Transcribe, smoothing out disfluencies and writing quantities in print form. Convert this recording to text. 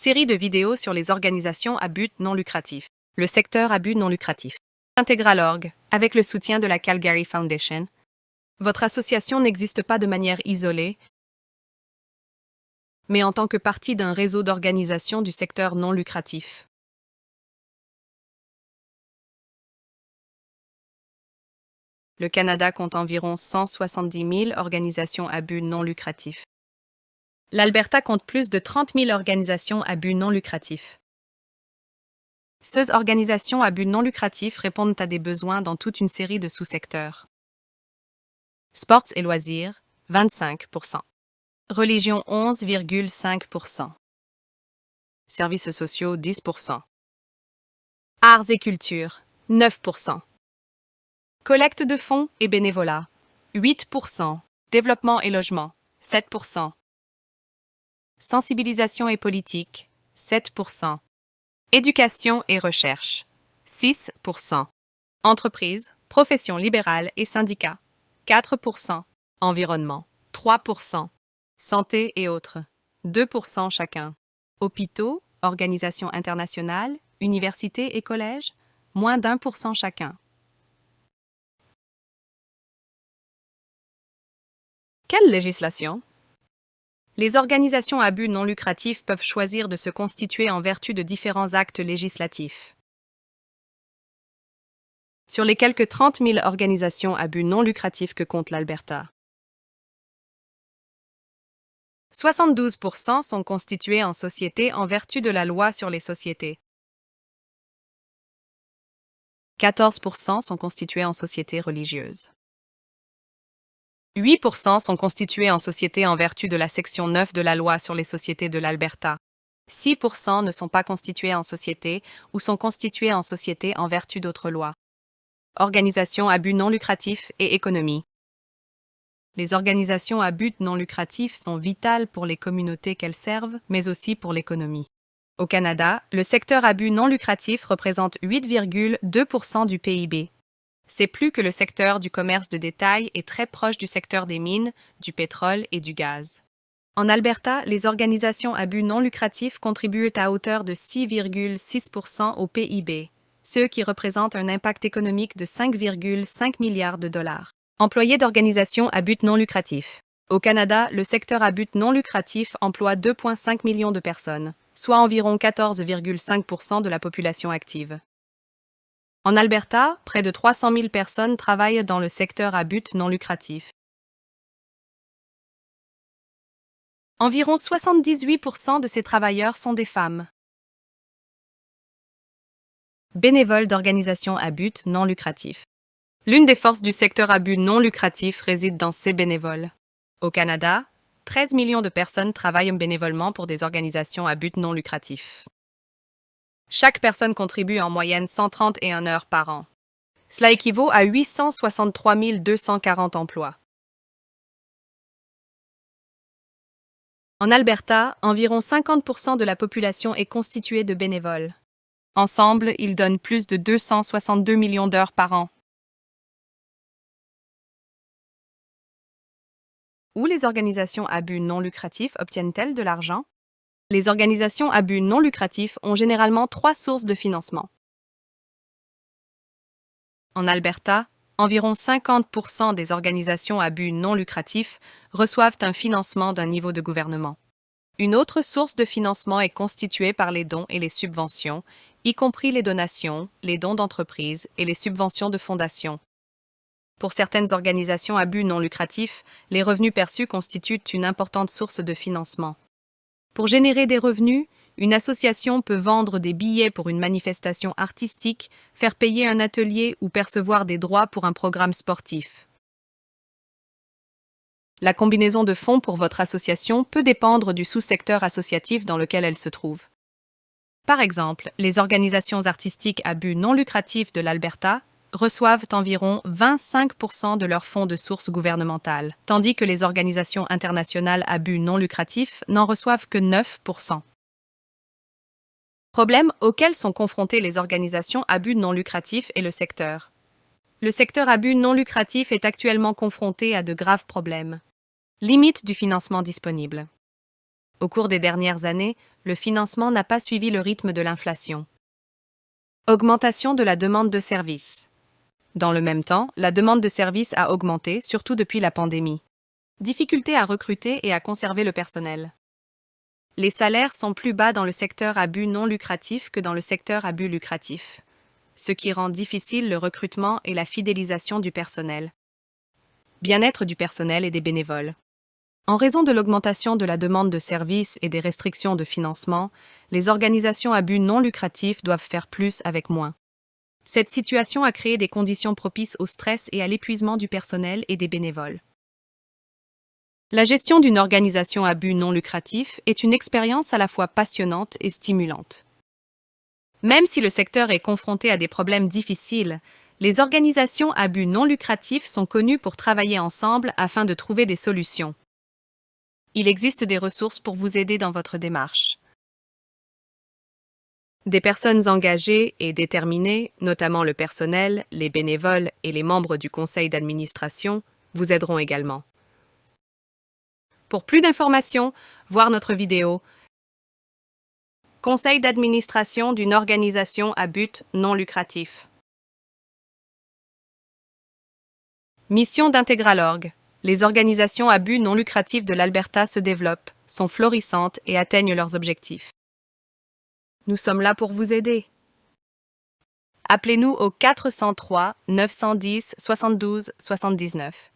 Série de vidéos sur les organisations à but non lucratif. Le secteur à but non lucratif. Integral.org, avec le soutien de la Calgary Foundation. Votre association n'existe pas de manière isolée, mais en tant que partie d'un réseau d'organisations du secteur non lucratif. Le Canada compte environ 170 000 organisations à but non lucratif. L'Alberta compte plus de 30 000 organisations à but non lucratif. Ces organisations à but non lucratif répondent à des besoins dans toute une série de sous-secteurs. Sports et loisirs, 25%. Religion, 11,5%. Services sociaux, 10%. Arts et culture, 9%. Collecte de fonds et bénévolat, 8%. Développement et logement, 7%. Sensibilisation et politique, 7%. Éducation et recherche, 6%. Entreprises, professions libérales et syndicats, 4%. Environnement, 3%. Santé et autres, 2% chacun. Hôpitaux, organisations internationales, universités et collèges, moins d'1% chacun. Quelle législation? Les organisations à but non lucratif peuvent choisir de se constituer en vertu de différents actes législatifs. Sur les quelques 30 000 organisations à but non lucratif que compte l'Alberta, 72% sont constituées en sociétés en vertu de la loi sur les sociétés. 14% sont constituées en sociétés religieuses. 8% sont constitués en société en vertu de la section 9 de la loi sur les sociétés de l'Alberta. 6% ne sont pas constitués en société ou sont constitués en société en vertu d'autres lois. Organisations à but non lucratif et économie. Les organisations à but non lucratif sont vitales pour les communautés qu'elles servent, mais aussi pour l'économie. Au Canada, le secteur à but non lucratif représente 8,2% du PIB. C'est plus que le secteur du commerce de détail et très proche du secteur des mines, du pétrole et du gaz. En Alberta, les organisations à but non lucratif contribuent à hauteur de 6,6% au PIB, ce qui représente un impact économique de 5,5 milliards de dollars. Employés d'organisations à but non lucratif. Au Canada, le secteur à but non lucratif emploie 2,5 millions de personnes, soit environ 14,5% de la population active. En Alberta, près de 300 000 personnes travaillent dans le secteur à but non lucratif. Environ 78% de ces travailleurs sont des femmes. Bénévoles d'organisations à but non lucratif. L'une des forces du secteur à but non lucratif réside dans ces bénévoles. Au Canada, 13 millions de personnes travaillent bénévolement pour des organisations à but non lucratif. Chaque personne contribue en moyenne 131 heures par an. Cela équivaut à 863 240 emplois. En Alberta, environ 50% de la population est constituée de bénévoles. Ensemble, ils donnent plus de 262 millions d'heures par an. Où les organisations à but non lucratif obtiennent-elles de l'argent? Les organisations à but non lucratif ont généralement 3 sources de financement. En Alberta, environ 50% des organisations à but non lucratif reçoivent un financement d'un niveau de gouvernement. Une autre source de financement est constituée par les dons et les subventions, y compris les donations, les dons d'entreprise et les subventions de fondations. Pour certaines organisations à but non lucratif, les revenus perçus constituent une importante source de financement. Pour générer des revenus, une association peut vendre des billets pour une manifestation artistique, faire payer un atelier ou percevoir des droits pour un programme sportif. La combinaison de fonds pour votre association peut dépendre du sous-secteur associatif dans lequel elle se trouve. Par exemple, les organisations artistiques à but non lucratif de l'Alberta reçoivent environ 25% de leurs fonds de source gouvernementale, tandis que les organisations internationales à but non lucratif n'en reçoivent que 9%. Problèmes auxquels sont confrontées les organisations à but non lucratif et le secteur. Le secteur à but non lucratif est actuellement confronté à de graves problèmes. Limite du financement disponible. Au cours des dernières années, le financement n'a pas suivi le rythme de l'inflation. Augmentation de la demande de services. Dans le même temps, la demande de services a augmenté, surtout depuis la pandémie. Difficulté à recruter et à conserver le personnel. Les salaires sont plus bas dans le secteur à but non lucratif que dans le secteur à but lucratif, ce qui rend difficile le recrutement et la fidélisation du personnel. Bien-être du personnel et des bénévoles. En raison de l'augmentation de la demande de services et des restrictions de financement, les organisations à but non lucratif doivent faire plus avec moins. Cette situation a créé des conditions propices au stress et à l'épuisement du personnel et des bénévoles. La gestion d'une organisation à but non lucratif est une expérience à la fois passionnante et stimulante. Même si le secteur est confronté à des problèmes difficiles, les organisations à but non lucratif sont connues pour travailler ensemble afin de trouver des solutions. Il existe des ressources pour vous aider dans votre démarche. Des personnes engagées et déterminées, notamment le personnel, les bénévoles et les membres du conseil d'administration, vous aideront également. Pour plus d'informations, voir notre vidéo « Conseil d'administration d'une organisation à but non lucratif ». Mission d'Integralorg. Les organisations à but non lucratif de l'Alberta se développent, sont florissantes et atteignent leurs objectifs. Nous sommes là pour vous aider. Appelez-nous au 403 910 72 79.